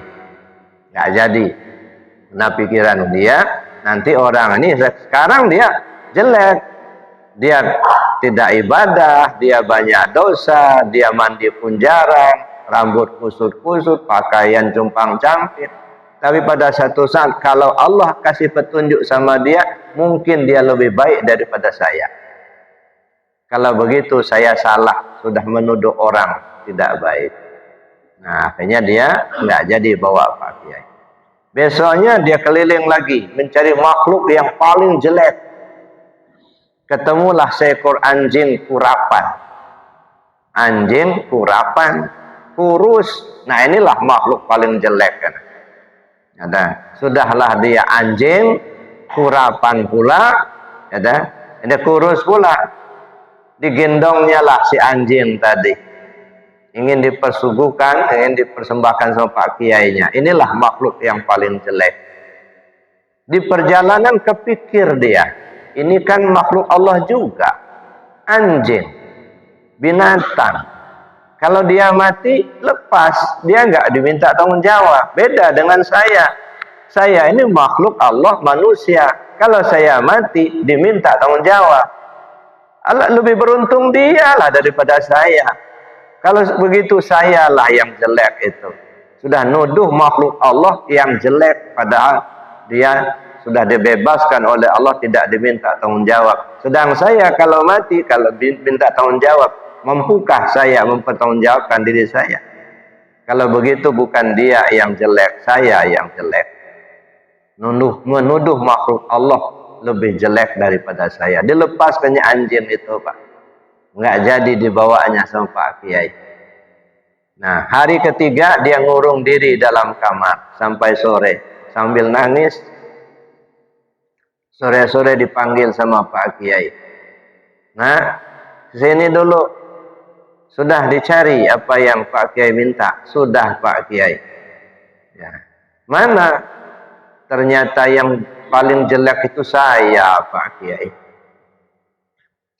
Speaker 2: nggak jadi. Nah pikiran dia, nanti orang ini sekarang dia jelek, dia tidak ibadah, dia banyak dosa, dia mandi pun jarang, rambut kusut-kusut, pakaian jumpang-campit. Tapi pada satu saat kalau Allah kasih petunjuk sama dia, mungkin dia lebih baik daripada saya. Kalau begitu saya salah, sudah menuduh orang tidak baik. Nah akhirnya dia nggak jadi bawa Pak Kiai. Besoknya dia keliling lagi mencari makhluk yang paling jelek. Ketemulah seekor anjing kurapan. Anjing kurapan, kurus. Nah inilah makhluk paling jelek kan. Ada, sudahlah dia anjing kurapan pula, ada, ini kurus pula. Digendongnya lah si anjing tadi. Ingin dipersuguhkan, ingin dipersembahkan sama Pak Kiainya. Inilah makhluk yang paling jelek. Di perjalanan kepikir dia, ini kan makhluk Allah juga. Anjing, binatang. Kalau dia mati, lepas. Dia nggak diminta tanggung jawab. Beda dengan saya. Saya ini makhluk Allah, manusia. Kalau saya mati, diminta tanggung jawab. Allah lebih beruntung dialah daripada saya. Kalau begitu sayalah yang jelek itu. Sudah nuduh makhluk Allah yang jelek. Padahal dia sudah dibebaskan oleh Allah, tidak diminta tanggung jawab. Sedang saya kalau mati, kalau minta tanggung jawab, mampukah saya mempertanggungjawabkan diri saya? Kalau begitu bukan dia yang jelek, saya yang jelek. Menuduh makhluk Allah lebih jelek daripada saya. Dilepaskannya anjing itu, Pak. Nggak jadi dibawanya sama Pak Kiai. Nah, hari ketiga dia ngurung diri dalam kamar sampai sore sambil nangis. Sore-sore dipanggil sama Pak Kiai. Nah, sini dulu. Sudah dicari apa yang Pak Kiai minta? Sudah Pak Kiai. Ya. Mana? Ternyata yang paling jelek itu saya Pak Kiai.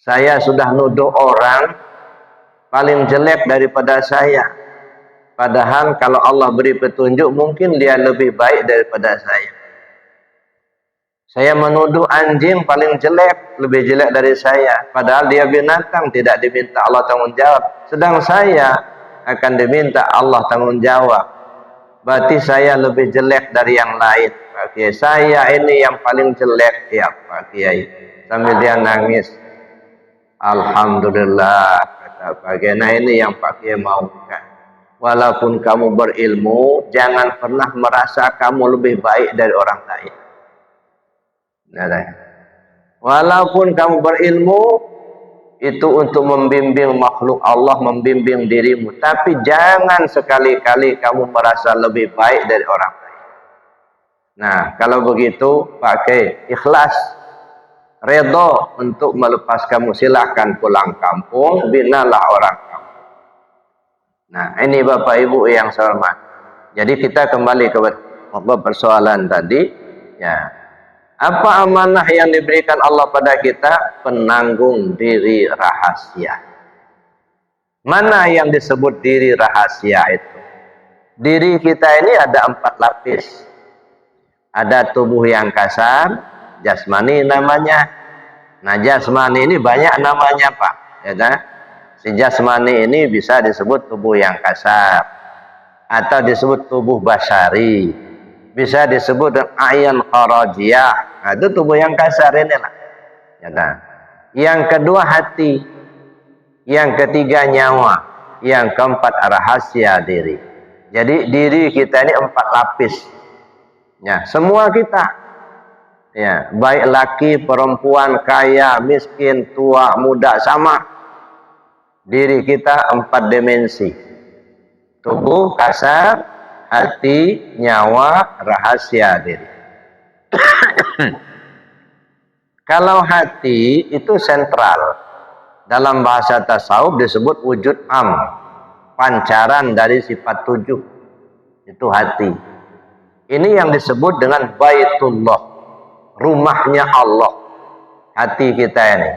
Speaker 2: Saya sudah nuduh orang paling jelek daripada saya. Padahal kalau Allah beri petunjuk mungkin dia lebih baik daripada saya. Saya menuduh anjing paling jelek, lebih jelek dari saya. Padahal dia binatang, tidak diminta Allah tanggung jawab. Sedang saya akan diminta Allah tanggung jawab. Berarti saya lebih jelek dari yang lain. Pak Kiai, saya ini yang paling jelek ya Pak Kiai. Sambil dia nangis. Alhamdulillah, kata Pak Kiai. Nah ini yang Pak Kiai maukan. Walaupun kamu berilmu, jangan pernah merasa kamu lebih baik dari orang lain. Walaupun kamu berilmu, itu untuk membimbing makhluk Allah, membimbing dirimu. Tapi jangan sekali-kali kamu merasa lebih baik dari orang lain. Nah, kalau begitu, pakai ikhlas, redha untuk melepas kamu, silahkan pulang kampung, binalah orang kampung. Nah, ini Bapak Ibu yang saya hormati. Jadi kita kembali ke persoalan tadi, ya. Apa amanah yang diberikan Allah pada kita? Penanggung diri rahasia. Mana yang disebut diri rahasia itu? Diri kita ini ada 4 lapis. Ada tubuh yang kasar, jasmani namanya. Nah jasmani ini banyak namanya Pak. Ya kan? Si jasmani ini bisa disebut tubuh yang kasar. Atau disebut tubuh basari. Bisa disebut ayan kharajiyah. Nah, itu tubuh yang kasar inilah. Ya kan? Yang kedua hati. Yang ketiga nyawa. Yang keempat rahasia diri. Jadi diri kita ini 4 lapis. Ya, semua kita. Ya, baik laki, perempuan, kaya, miskin, tua, muda, sama. Diri kita 4 dimensi. Tubuh, kasar, hati, nyawa, rahasia diri. Kalau hati itu sentral. Dalam bahasa tasawuf disebut wujud am. Pancaran dari sifat 7. Itu hati. Ini yang disebut dengan Baitullah. Rumahnya Allah. Hati kita ini.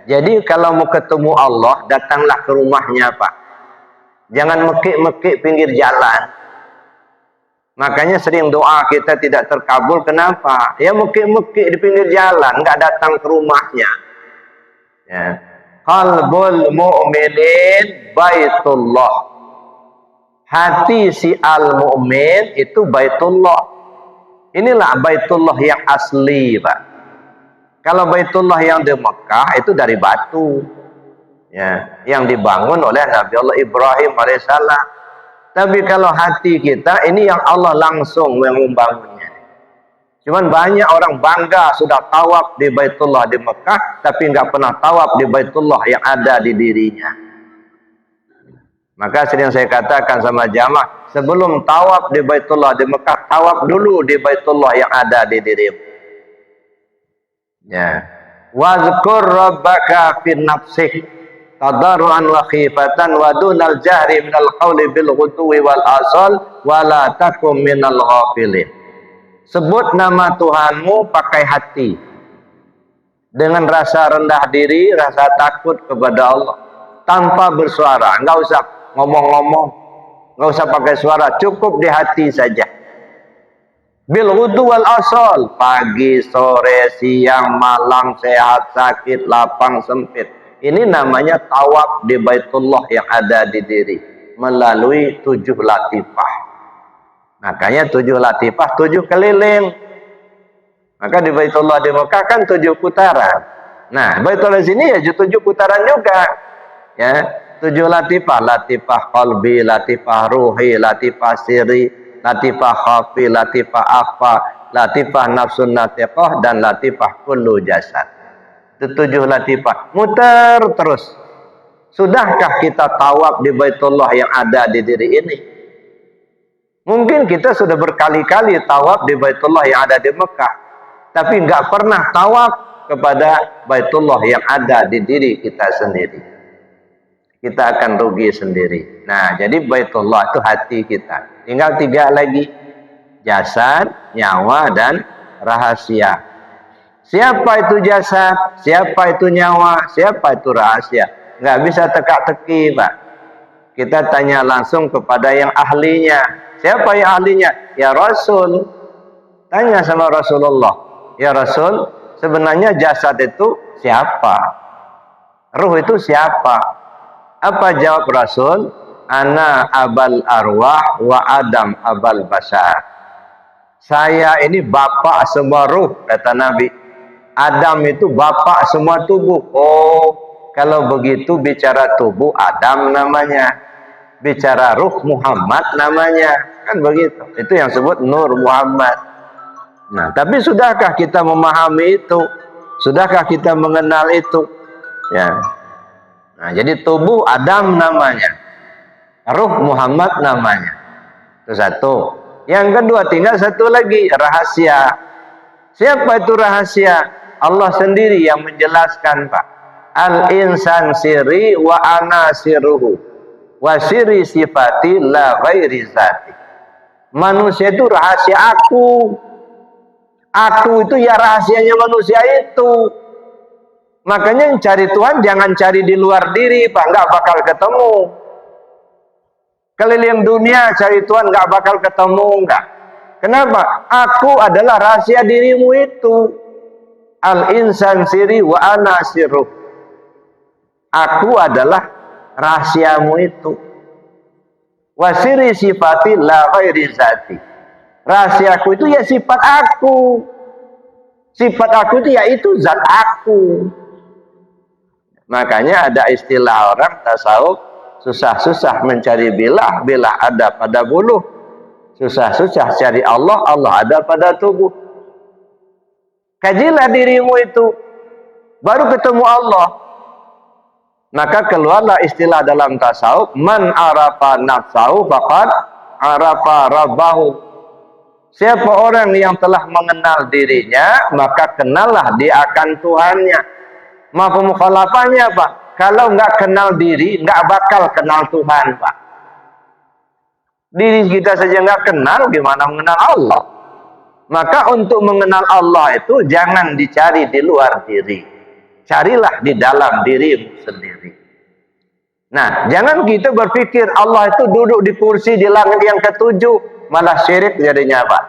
Speaker 2: Jadi kalau mau ketemu Allah, datanglah ke rumahnya, Pak. Jangan mekik-mekik pinggir jalan. Makanya sering doa kita tidak terkabul. Kenapa? Ya mekik-mekik di pinggir jalan, nggak datang ke rumahnya. Ya. Qalbul mu'minin baitullah. Hati si al-mu'min itu baitullah. Inilah baitullah yang asli, Pak. Kalau baitullah yang di Mekah itu dari batu, ya, yang dibangun oleh Nabi Allah Ibrahim alaihissalam. Tapi kalau hati kita ini yang Allah langsung yang membangunnya. Cuman banyak orang bangga sudah tawaf di Baitullah di Mekah, tapi nggak pernah tawaf di Baitullah yang ada di dirinya. Maka sering saya katakan sama jamaah, sebelum tawaf di Baitullah di Mekah, tawaf dulu di Baitullah yang ada di dirimu. Ya, wazkur rabbaka fi nafsik tadarruan wa khifatan wa dunal jahri minal qawli bil ghudwi wal asal wa la takum minal ghafilin. Sebut nama Tuhanmu pakai hati, dengan rasa rendah diri, rasa takut kepada Allah, tanpa bersuara. Nggak usah ngomong-ngomong, nggak usah pakai suara, cukup di hati saja. Bil ghudwi wal asal, pagi, sore, siang, malam, sehat, sakit, lapang, sempit. Ini namanya tawaf di Baitullah yang ada di diri melalui 7 latifah. Makanya 7 latifah 7 keliling. Maka di Baitullah di Mekah kan 7 putaran. Nah, Baitullah di sini ya 7 putaran juga. Ya, 7 latifah, latifah qalbi, latifah ruhi, latifah siri, latifah khafi, latifah afa, latifah nafsun natiqah, dan latifah kullu jasad. Itu 7 latifah. Muter terus. Sudahkah kita tawaf di Baitullah yang ada di diri ini? Mungkin kita sudah berkali-kali tawaf di Baitullah yang ada di Mekah, tapi nggak pernah tawaf kepada Baitullah yang ada di diri kita sendiri. Kita akan rugi sendiri. Nah, jadi Baitullah itu hati kita. Tinggal 3 lagi. Jasad, nyawa, dan rahasia. Siapa itu jasad? Siapa itu nyawa? Siapa itu rahasia? Nggak bisa teka-teki, Pak. Kita tanya langsung kepada yang ahlinya. Siapa yang ahlinya? Ya Rasul. Tanya sama Rasulullah. Ya Rasul, sebenarnya jasad itu siapa? Ruh itu siapa? Apa jawab Rasul? Ana abal arwah wa Adam abal basar. Saya ini bapak semua ruh, kata Nabi. Adam itu bapak semua tubuh. Oh, kalau begitu bicara tubuh Adam namanya. Bicara ruh Muhammad namanya. Kan begitu. Itu yang disebut Nur Muhammad. Nah, tapi sudahkah kita memahami itu? Sudahkah kita mengenal itu? Ya. Nah, jadi tubuh Adam namanya, ruh Muhammad namanya. Itu satu. Yang kedua, tinggal satu lagi, rahasia. Siapa itu rahasia? Allah sendiri yang menjelaskan, Pak. Al-insan siri wa ana siruhu wa siri sifati la ghairi zati. Manusia itu rahasia aku. Aku itu ya rahasianya manusia itu. Makanya yang cari Tuhan jangan cari di luar diri, Pak, nggak bakal ketemu. Keliling dunia cari Tuhan nggak bakal ketemu, nggak. Kenapa? Aku adalah rahasia dirimu itu. Al-insan siri wa ana siruh. Aku adalah rahasiamu itu. Wa siri sifati la ghairi zati. Rahasiaku itu ya sifat aku. Sifat aku itu yaitu zat aku. Makanya ada istilah orang tasawuf, Susah-susah mencari bilah, bilah ada pada buluh. Susah-susah cari Allah, Allah ada pada tubuh. Kajilah dirimu itu, baru ketemu Allah. Maka keluarlah istilah dalam tasawuf, man arafa nafsahu faqad arafa rabbahu. Siapa orang yang telah mengenal dirinya, maka kenallah dia akan Tuhannya. Mafhum mukhalafahnya, Pak. Kalau nggak kenal diri, nggak bakal kenal Tuhan, Pak. Diri kita saja nggak kenal, gimana mengenal Allah? Maka untuk mengenal Allah itu jangan dicari di luar diri. Carilah di dalam dirimu sendiri. Nah, jangan kita berpikir Allah itu duduk di kursi di langit yang ketujuh, malah syirik jadinya, Pak.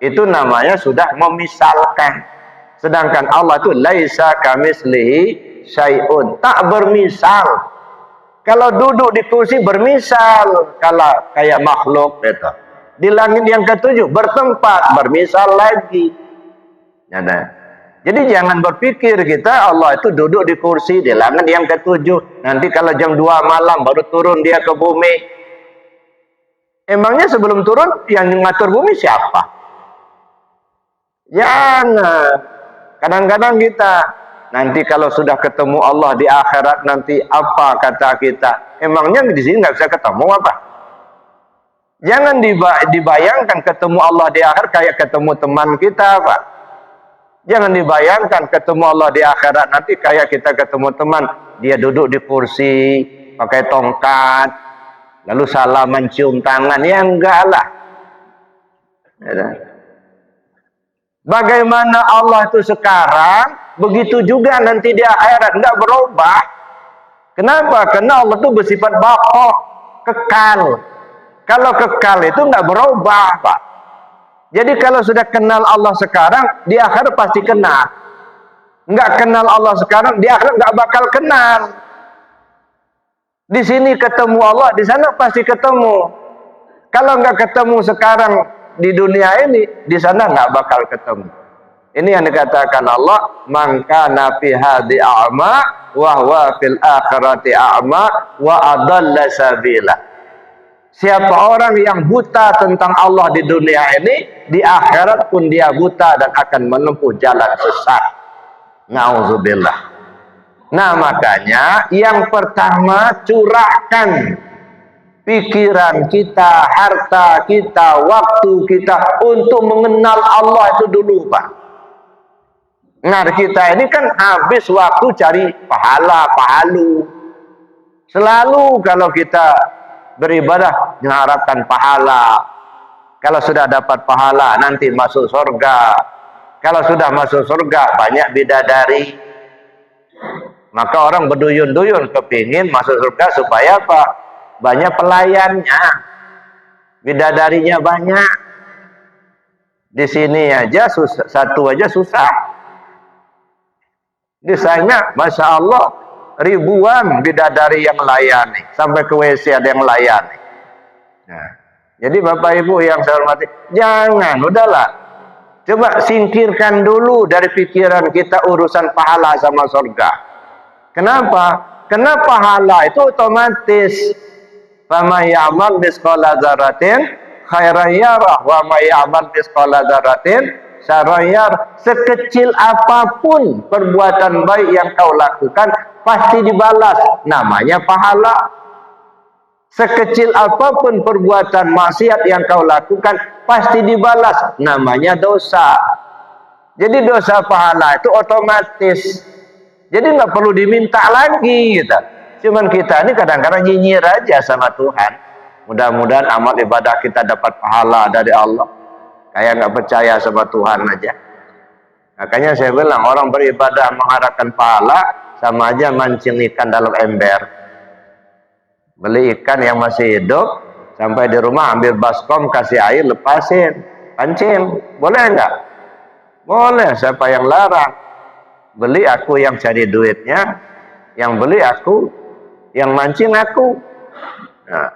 Speaker 2: Itu namanya sudah memisalkan. Sedangkan Allah itu laisa kamitslihi syai'un, tak bermisal. Kalau duduk di kursi bermisal, kalau kayak makhluk itu. Di langit yang ketujuh bertempat, bermisal lagi. Jadi jangan berpikir kita Allah itu duduk di kursi di langit yang ketujuh. Nanti kalau jam 2 malam baru turun dia ke bumi. Emangnya sebelum turun yang ngatur bumi siapa? Jangan. Kadang-kadang kita nanti kalau sudah ketemu Allah di akhirat nanti apa kata kita? Emangnya di sini nggak bisa ketemu apa? Jangan dibayangkan ketemu Allah di akhir kayak ketemu teman kita, Pak. Jangan dibayangkan ketemu Allah di akhirat nanti kayak kita ketemu teman, dia duduk di kursi pakai tongkat lalu salaman cium tangan, ya enggak lah. Bagaimana Allah itu sekarang, begitu juga nanti di akhirat, enggak berubah. Kenapa? Karena Allah itu bersifat baqa, kekal. Kalau kekal itu enggak berubah, Pak. Jadi kalau sudah kenal Allah sekarang, di akhirat pasti kenal. Enggak kenal Allah sekarang, di akhirat enggak bakal kenal. Di sini ketemu Allah, di sana pasti ketemu. Kalau enggak ketemu sekarang di dunia ini, di sana nggak bakal ketemu. Ini yang dikatakan Allah, man kana fi hadhi a'ma wa huwa fil akhirati a'ma wa adalla sabila. Siapa orang yang buta tentang Allah di dunia ini, di akhirat pun dia buta dan akan menempuh jalan sesat. Nauzubillah. Nah, makanya yang pertama, curahkan pikiran kita, harta kita, waktu kita untuk mengenal Allah itu dulu, Pak. Nah, kita ini kan habis waktu cari pahala, pahalu. Selalu kalau kita beribadah mengharapkan pahala. Kalau sudah dapat pahala nanti masuk surga. Kalau sudah masuk surga banyak bidadari. Maka orang berduyun-duyun kepingin masuk surga supaya apa? Banyak pelayannya, bidadarinya banyak. Di sini aja susah, satu aja susah. Di sana, masya Allah, ribuan bidadari yang layani, sampai ke WC ada yang layani. Nah, jadi Bapak Ibu yang saya hormati, jangan, udahlah, coba singkirkan dulu dari pikiran kita urusan pahala sama surga. Kenapa? Karena pahala itu otomatis. Fama ya'mal misqala dzarratin khairan yarah wa ma ya'mal misqala dzarratin syarran yarah. Sekecil apapun perbuatan baik yang kau lakukan pasti dibalas, namanya pahala. Sekecil apapun perbuatan maksiat yang kau lakukan pasti dibalas, namanya dosa. Jadi dosa pahala itu otomatis. Jadi nggak perlu diminta lagi gitu. Cuman kita ini kadang-kadang nyinyir aja sama Tuhan. Mudah-mudahan amal ibadah kita dapat pahala dari Allah. Kayak nggak percaya sama Tuhan aja. Makanya saya bilang orang beribadah mengharapkan pahala sama aja mancing ikan dalam ember. Beli ikan yang masih hidup, sampai di rumah ambil baskom, kasih air, lepasin, pancing. Boleh nggak? Boleh. Siapa yang larang? Beli aku yang cari duitnya, yang beli aku, yang mancing aku. Nah,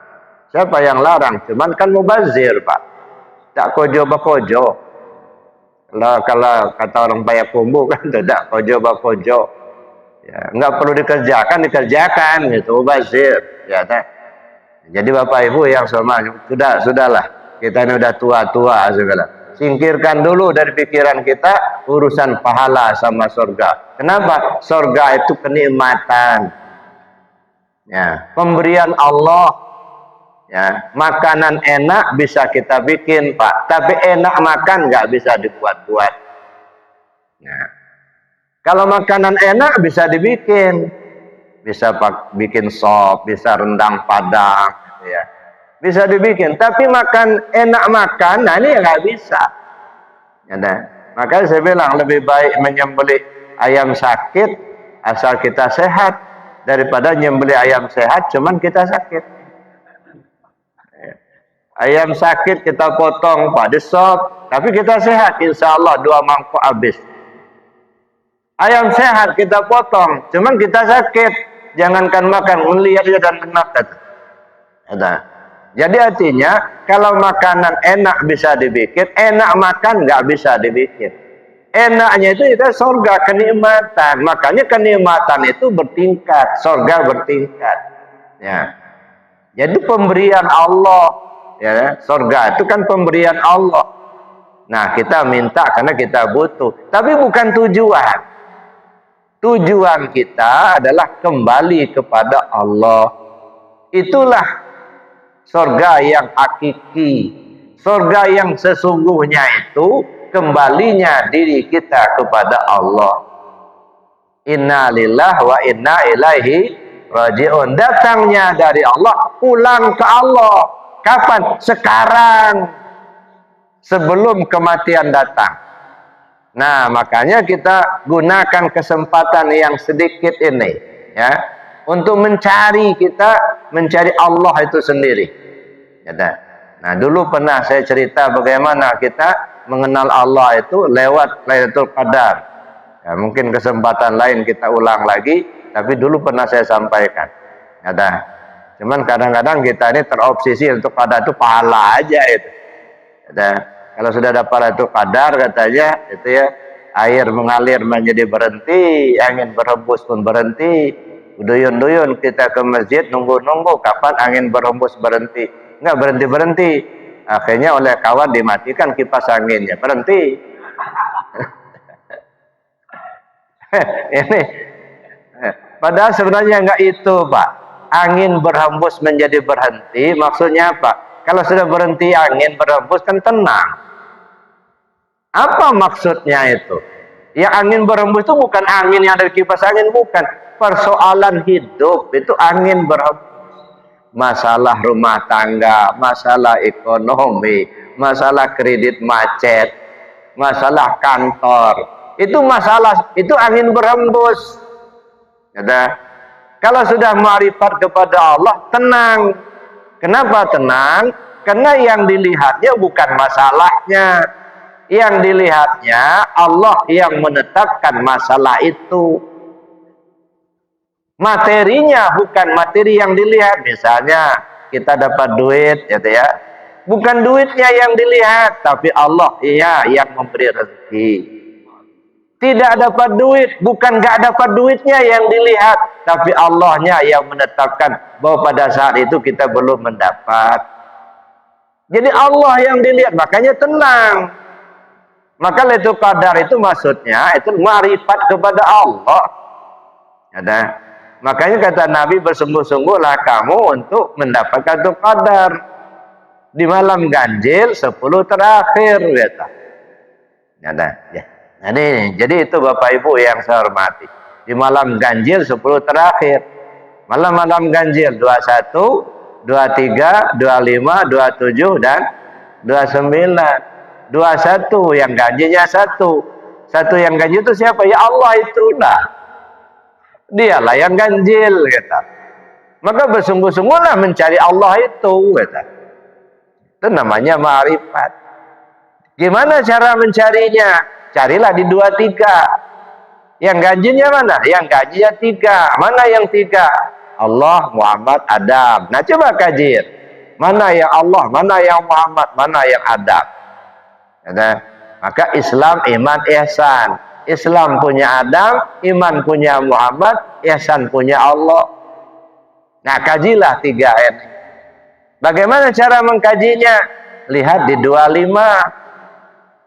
Speaker 2: siapa yang larang? Cuman kan mubazir, Pak. Tak kojo bakojo. Kalau kata orang Payakumbuh kan tidak kojo bakojo. Ya, nggak perlu dikerjakan gitu, mubazir. ya tak? Jadi Bapak Ibu yang sama, sudahlah, kita ini udah tua-tua segala. Singkirkan dulu dari pikiran kita urusan pahala sama surga. Kenapa? Surga itu kenikmatan, ya, pemberian Allah, ya, makanan enak bisa kita bikin Pak, tapi enak makan nggak bisa dibuat-buat. Nah, kalau makanan enak bisa dibikin, bisa bikin sop, bisa rendang padang, ya, bisa dibikin. Tapi enak makan, nah ini ya nggak bisa. Ya, nah. Maka saya bilang lebih baik menyembelih ayam sakit asal kita sehat daripada nyembelih ayam sehat cuman kita sakit. Ayam sakit kita potong pada sop, tapi kita sehat, insya Allah 2 mangkok habis. Ayam sehat kita potong, cuman kita sakit, jangankan makan, melihat dan makan. Jadi artinya kalau makanan enak bisa dibikin, enak makan nggak bisa dibikin. Enaknya itu surga, kenikmatan. Makanya kenikmatan itu bertingkat, surga bertingkat. Ya. Jadi pemberian Allah, ya, surga itu kan pemberian Allah. Nah, kita minta karena kita butuh, tapi bukan tujuan. Tujuan kita adalah kembali kepada Allah. Itulah surga yang hakiki. Surga yang sesungguhnya itu kembalinya diri kita kepada Allah. Inna lillahi wa inna ilaihi raji'un. Datangnya dari Allah, pulang ke Allah. Kapan? Sekarang, sebelum kematian datang. Nah, makanya kita gunakan kesempatan yang sedikit ini, ya, untuk mencari Allah itu sendiri. Nah, dulu pernah saya cerita bagaimana kita mengenal Allah itu lewat Lailatul Qadar. Ya, mungkin kesempatan lain kita ulang lagi, tapi dulu pernah saya sampaikan. Cuman kadang-kadang kita ini terobsesi untuk pada itu pahala aja itu. Kalau sudah dapat Lailatul Qadar katanya itu ya, air mengalir menjadi berhenti, angin berhembus pun berhenti. Duyun-duyun kita ke masjid nunggu-nunggu kapan angin berhembus berhenti. Enggak berhenti-berhenti. Akhirnya oleh kawan dimatikan kipas anginnya, berhenti. Ini padahal sebenarnya enggak itu, Pak. Angin berhembus menjadi berhenti, maksudnya apa? Kalau sudah berhenti angin berhembus kan tenang. Apa maksudnya itu? Ya, angin berhembus itu bukan angin yang dari kipas angin, bukan. Persoalan hidup itu angin berhembus. Masalah rumah tangga, masalah ekonomi, masalah kredit macet, masalah kantor, itu masalah, itu angin berhembus. Kalau sudah ma'rifat kepada Allah, tenang. Kenapa tenang? Karena yang dilihatnya bukan masalahnya, yang dilihatnya Allah yang menetapkan masalah itu. Materinya bukan materi yang dilihat. Misalnya kita dapat duit, gitu ya, bukan duitnya yang dilihat, tapi Allah yang memberi rezeki. Tidak dapat duit, bukan gak dapat duitnya yang dilihat, tapi Allahnya yang menetapkan bahwa pada saat itu kita belum mendapat. Jadi Allah yang dilihat, makanya tenang. Maka Lailatul Qadar itu maksudnya itu ma'rifat kepada Allah. Makanya kata Nabi, bersungguh-sungguhlah kamu untuk mendapatkan Lailatul Qadar di malam ganjil 10 terakhir, gitu. Jadi itu Bapak Ibu yang saya hormati, di malam ganjil 10 terakhir, malam-malam ganjil 21, 23, 25, 27 dan 29. 21 yang ganjilnya satu yang ganjil itu siapa? Ya Allah, itulah dialah yang ganjil, gitu. Maka bersungguh-sungguhlah mencari Allah itu, gitu. Itu namanya ma'rifat. Gimana cara mencarinya? Carilah di 23. Yang ganjilnya mana? Yang ganjilnya 3. Mana yang 3? Allah, Muhammad, Adam. Nah, coba kaji. Mana yang Allah, mana yang Muhammad, mana yang Adam? Maka Islam, iman, ihsan. Islam punya Adam, iman punya Muhammad, ihsan punya Allah. Nah, kajilah 3 ayat. Bagaimana cara mengkajinya? Lihat di 25.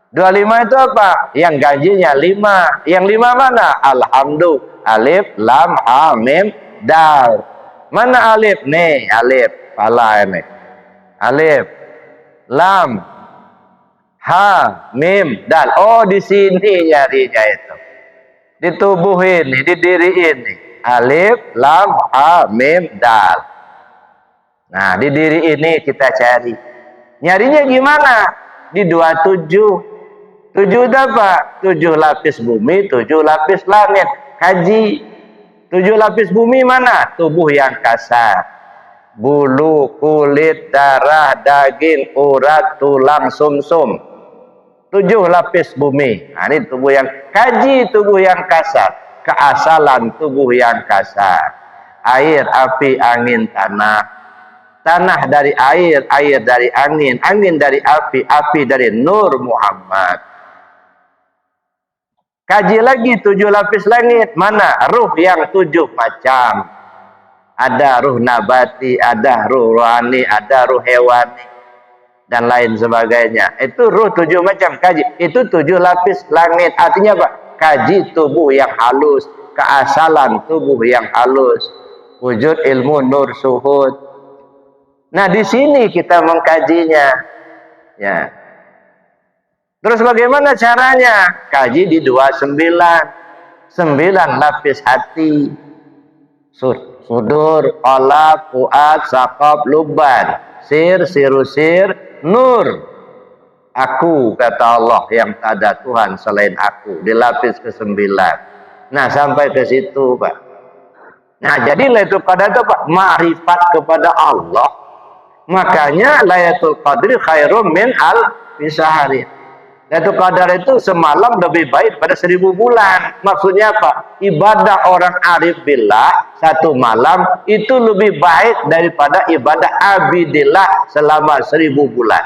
Speaker 2: 25 itu apa? Yang gajinya 5. Yang 5 mana? Alhamdulillah. Alif, lam, ha, mim, dal. Mana alif? Nih, alif. Pala ini. Alif, lam, ha, mim, dal. Oh, di sini nyarinya itu. Di tubuh ini, di diri ini. Alif, lam, ha, mim, dal. Nah, di diri ini kita cari. Nyarinya gimana? Di 27. 7 itu apa? 7 lapis bumi, 7 lapis langit. Kaji. 7 lapis bumi mana? Tubuh yang kasar. Bulu, kulit, darah, daging, urat, tulang, sumsum. 7 lapis bumi. Nah, ini tubuh yang kaji, tubuh yang kasar. Keasalan tubuh yang kasar. Air, api, angin, tanah. Tanah dari air, air dari angin, angin dari api dari Nur Muhammad. Kaji lagi 7 lapis langit. Mana? Ruh yang 7 macam. Ada ruh nabati, ada ruh rohani, ada ruh hewani, dan lain sebagainya. Itu ruh 7 macam. Kaji. Itu 7 lapis langit. Artinya apa? Kaji tubuh yang halus. Keasalan tubuh yang halus. Wujud ilmu nur suhud. Nah, di sini kita mengkajinya. Ya. Terus bagaimana caranya? Kaji di 29. 9 lapis hati. Sudur, qalb, fuad, saqab, luban. Sir, sirusir, nur. Aku, kata Allah, yang tak ada Tuhan selain aku. Di lapis ke-9. Nah, sampai ke situ, Pak. Nah, jadi Lailatul Qadar itu, Pak, ma'rifat kepada Allah. Makanya Lailatul Qadri khairum min alfi syahrin. Lailatul Qadar itu semalam lebih baik pada 1000 bulan. Maksudnya apa? Ibadah orang arif billah 1 malam itu lebih baik daripada ibadah abidillah selama 1000 bulan.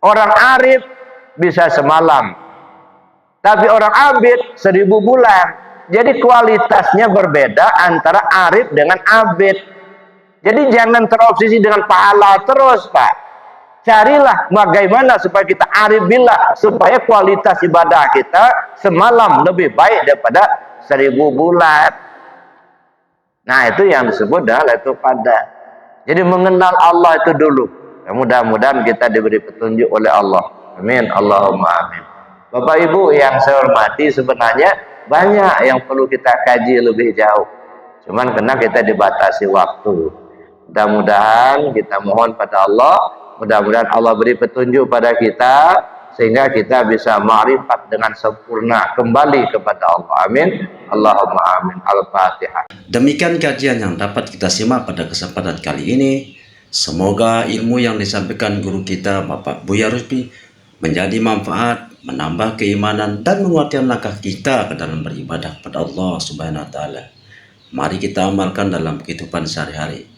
Speaker 2: Orang arif bisa semalam, tapi orang abid 1000 bulan. Jadi kualitasnya berbeda antara arif dengan abid. Jadi jangan terobsesi dengan pahala terus, Pak. Carilah bagaimana supaya kita arif billah, supaya kualitas ibadah kita semalam lebih baik daripada 1000 bulan. Nah, itu yang disebut dengan Lailatul Qadar. Jadi mengenal Allah itu dulu. Mudah-mudahan kita diberi petunjuk oleh Allah. Amin. Allahumma amin. Bapak Ibu yang saya hormati, sebenarnya banyak yang perlu kita kaji lebih jauh. Cuman karena kita dibatasi waktu. Mudah-mudahan kita mohon pada Allah, mudah-mudahan Allah beri petunjuk pada kita sehingga kita bisa ma'rifat dengan sempurna kembali kepada Allah. Amin. Allahumma amin. Al-Fatihah.
Speaker 1: Demikian kajian yang dapat kita simak pada kesempatan kali ini. Semoga ilmu yang disampaikan guru kita Bapak Buya Rusdi menjadi manfaat, menambah keimanan dan menguatkan langkah kita ke dalam beribadah kepada Allah Subhanahu wa taala. Mari kita amalkan dalam kehidupan sehari-hari.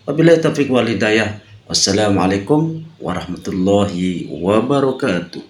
Speaker 1: Wabillahi taufiq wal hidayah. Wassalamualaikum warahmatullahi wabarakatuh.